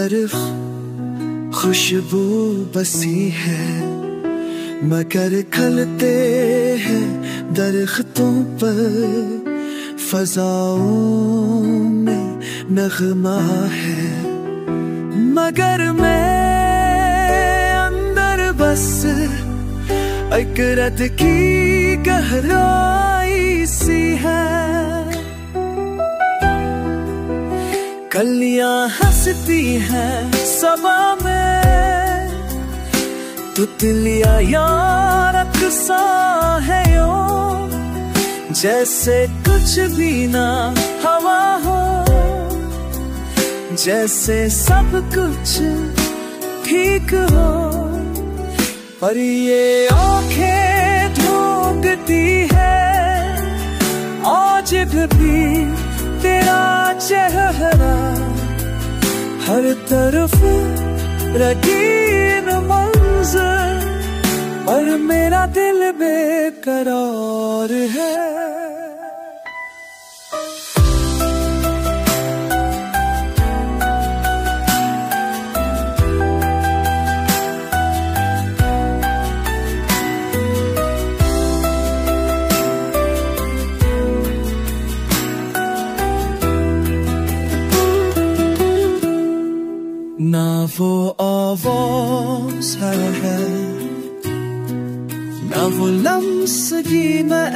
तरफ खुशबू बसी है, मगर खलते हैं दरख्तों पर, फजाओं में नगमा है। मगर मैं अंदर बस एक रात की गहराई सी है। कलियां हंसती हैं सबा में, तितलियां यार अक्सा है यो, जैसे कुछ भी ना हवा हो, जैसे सब कुछ ठीक हो। पर ये आंखें ढूंढती है आज भी तेरा चेहरा, हर तरफ रंगीन मंजर, पर मेरा दिल बेकरार है। ना वो आवाज है, ना वो लम्सगी में,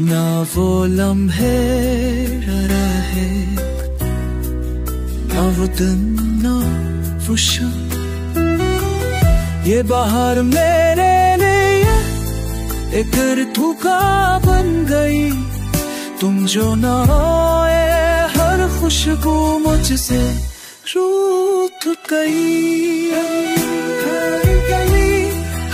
ना वो लम्हे रहे, ना वो दिन ना वो शाम। ये बाहर मेरे लिए एक ऋतुका बन गई, तुम जो ना आए हर खुशबू मुझसे रूठ गई।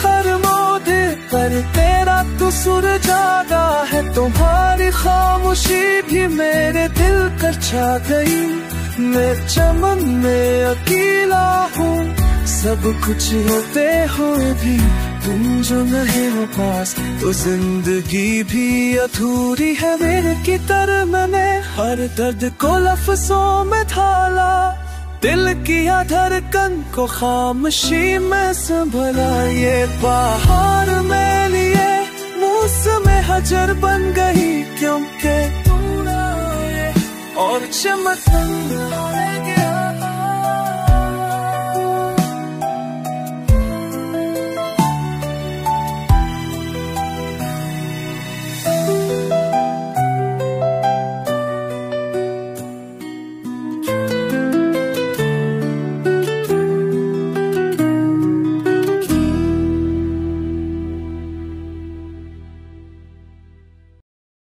हर मोड़ पर तेरा तो सुर जागा है, तुम्हारी खामोशी भी मेरे दिल कर छा गई। मैं चमन में अकेला हूँ, सब कुछ होते हुए भी तुम जो नहीं हो पास, तो जिंदगी भी अधूरी है मेरे की तरह। मैंने हर दर्द को लफ्जों में ढाला, दिल की धड़कन को खामोशी में संभला। ये बाहर मेरे लिए मौसम हजर बन गई, क्योंकि तू आए और चमक